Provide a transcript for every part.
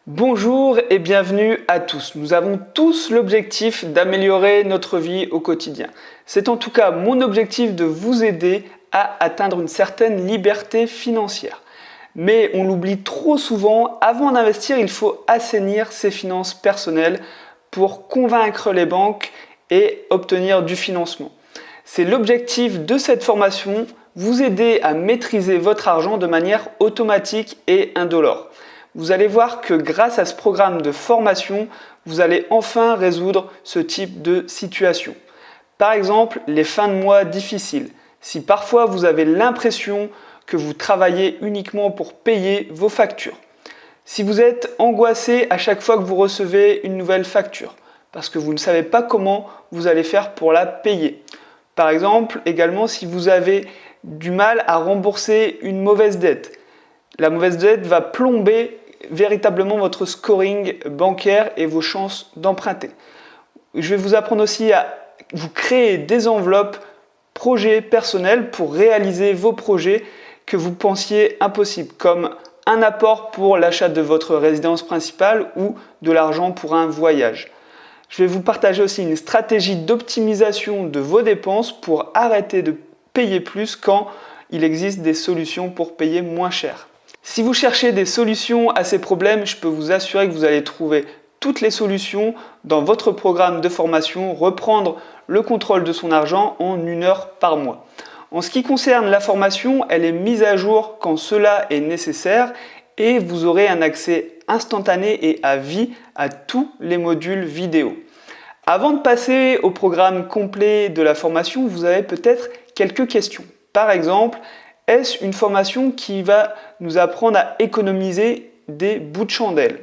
Bonjour et bienvenue à tous. Nous avons tous l'objectif d'améliorer notre vie au quotidien. C'est en tout cas mon objectif de vous aider à atteindre une certaine liberté financière. Mais on l'oublie trop souvent, avant d'investir, il faut assainir ses finances personnelles pour convaincre les banques et obtenir du financement. C'est l'objectif de cette formation, vous aider à maîtriser votre argent de manière automatique et indolore. Vous allez voir que grâce à ce programme de formation, vous allez enfin résoudre ce type de situation. Par exemple, les fins de mois difficiles. Si parfois vous avez l'impression que vous travaillez uniquement pour payer vos factures. Si vous êtes angoissé à chaque fois que vous recevez une nouvelle facture, parce que vous ne savez pas comment vous allez faire pour la payer. Par exemple, également si vous avez du mal à rembourser une mauvaise dette. La mauvaise dette va plomber véritablement votre scoring bancaire et vos chances d'emprunter. Je vais vous apprendre aussi à vous créer des enveloppes projets personnels pour réaliser vos projets que vous pensiez impossibles, comme un apport pour l'achat de votre résidence principale ou de l'argent pour un voyage. Je vais vous partager aussi une stratégie d'optimisation de vos dépenses pour arrêter de payer plus quand il existe des solutions pour payer moins cher. Si vous cherchez des solutions à ces problèmes, je peux vous assurer que vous allez trouver toutes les solutions dans votre programme de formation Reprendre le contrôle de son argent en 1 heure par mois. En ce qui concerne la formation, elle est mise à jour quand cela est nécessaire et vous aurez un accès instantané et à vie à tous les modules vidéo. Avant de passer au programme complet de la formation, vous avez peut-être quelques questions. Par exemple, est-ce une formation qui va nous apprendre à économiser des bouts de chandelle?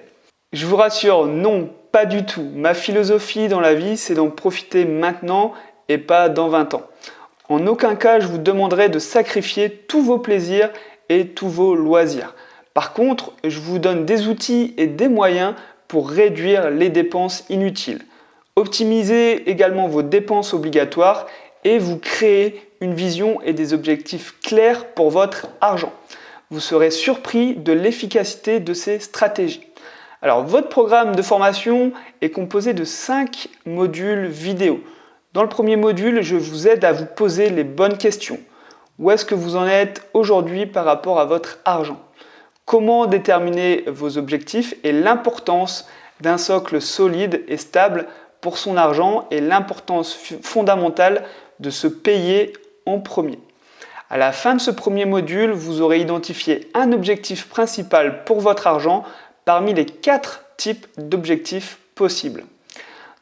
Je vous rassure, non, pas du tout. Ma philosophie dans la vie, c'est d'en profiter maintenant et pas dans 20 ans. En aucun cas, je vous demanderai de sacrifier tous vos plaisirs et tous vos loisirs. Par contre, je vous donne des outils et des moyens pour réduire les dépenses inutiles. Optimisez également vos dépenses obligatoires et vous créez une vision et des objectifs clairs pour votre argent. Vous serez surpris de l'efficacité de ces stratégies. Alors, votre programme de formation est composé de 5 modules vidéo. Dans le premier module, je vous aide à vous poser les bonnes questions. Où est-ce que vous en êtes aujourd'hui par rapport à votre argent? Comment déterminer vos objectifs et l'importance d'un socle solide et stable pour son argent et l'importance fondamentale de se payer en premier. À la fin de ce premier module, vous aurez identifié un objectif principal pour votre argent parmi les 4 types d'objectifs possibles.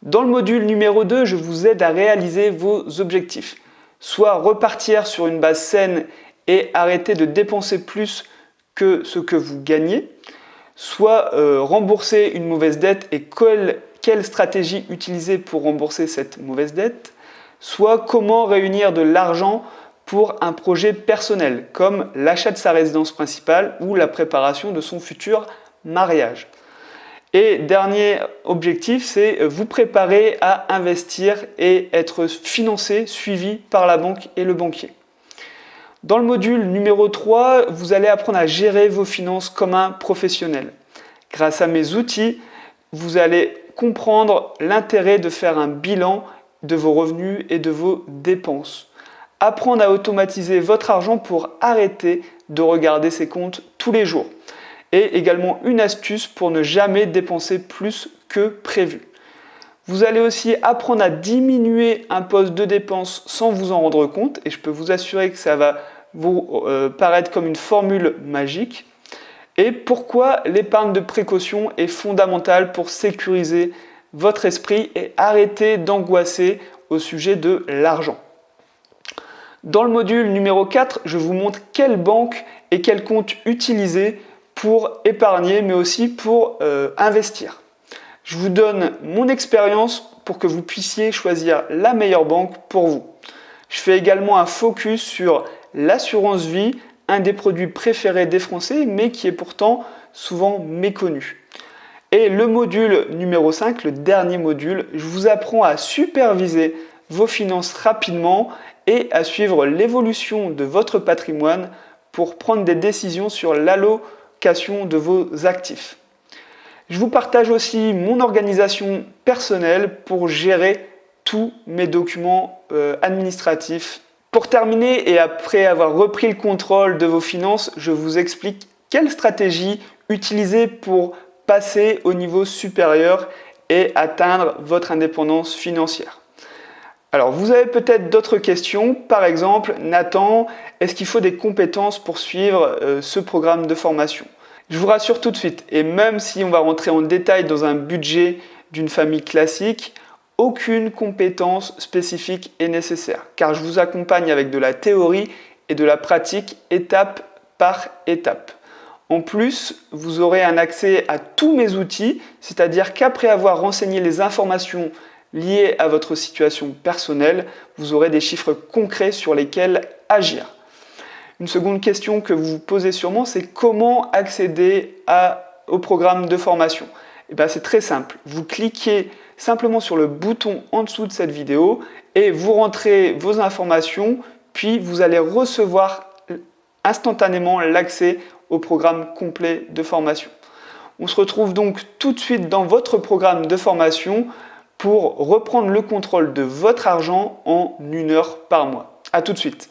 Dans le module numéro 2, je vous aide à réaliser vos objectifs. Soit repartir sur une base saine et arrêter de dépenser plus que ce que vous gagnez, soit rembourser une mauvaise dette et quelle stratégie utiliser pour rembourser cette mauvaise dette, soit comment réunir de l'argent pour un projet personnel, comme l'achat de sa résidence principale ou la préparation de son futur mariage. Et dernier objectif, c'est vous préparer à investir et être financé, suivi par la banque et le banquier. Dans le module numéro 3, vous allez apprendre à gérer vos finances comme un professionnel. Grâce à mes outils, vous allez comprendre l'intérêt de faire un bilan de vos revenus et de vos dépenses. Apprendre à automatiser votre argent pour arrêter de regarder ses comptes tous les jours. Et également une astuce pour ne jamais dépenser plus que prévu. Vous allez aussi apprendre à diminuer un poste de dépense sans vous en rendre compte et je peux vous assurer que ça va vous paraître comme une formule magique. Et pourquoi l'épargne de précaution est fondamentale pour sécuriser votre esprit et arrêter d'angoisser au sujet de l'argent. Dans le module numéro 4, je vous montre quelle banque et quel compte utiliser pour épargner mais aussi pour investir. Je vous donne mon expérience pour que vous puissiez choisir la meilleure banque pour vous. Je fais également un focus sur l'assurance vie, un des produits préférés des Français mais qui est pourtant souvent méconnu. Et le module numéro 5, le dernier module, je vous apprends à superviser vos finances rapidement et à suivre l'évolution de votre patrimoine pour prendre des décisions sur l'allocation de vos actifs. Je vous partage aussi mon organisation personnelle pour gérer tous mes documents administratifs. Pour terminer et après avoir repris le contrôle de vos finances, je vous explique quelle stratégie utiliser pour passer au niveau supérieur et atteindre votre indépendance financière. Alors, vous avez peut-être d'autres questions. Par exemple, Nathan, est-ce qu'il faut des compétences pour suivre ce programme de formation? Je vous rassure tout de suite, et même si on va rentrer en détail dans un budget d'une famille classique, aucune compétence spécifique est nécessaire, car je vous accompagne avec de la théorie et de la pratique étape par étape. En plus, vous aurez un accès à tous mes outils, c'est-à-dire qu'après avoir renseigné les informations liées à votre situation personnelle, vous aurez des chiffres concrets sur lesquels agir. Une seconde question que vous vous posez sûrement, c'est comment accéder au programme de formation? C'est très simple. Vous cliquez simplement sur le bouton en dessous de cette vidéo et vous rentrez vos informations, puis vous allez recevoir instantanément l'accès au programme complet de formation. On se retrouve donc tout de suite dans votre programme de formation pour reprendre le contrôle de votre argent en 1 heure par mois. À tout de suite.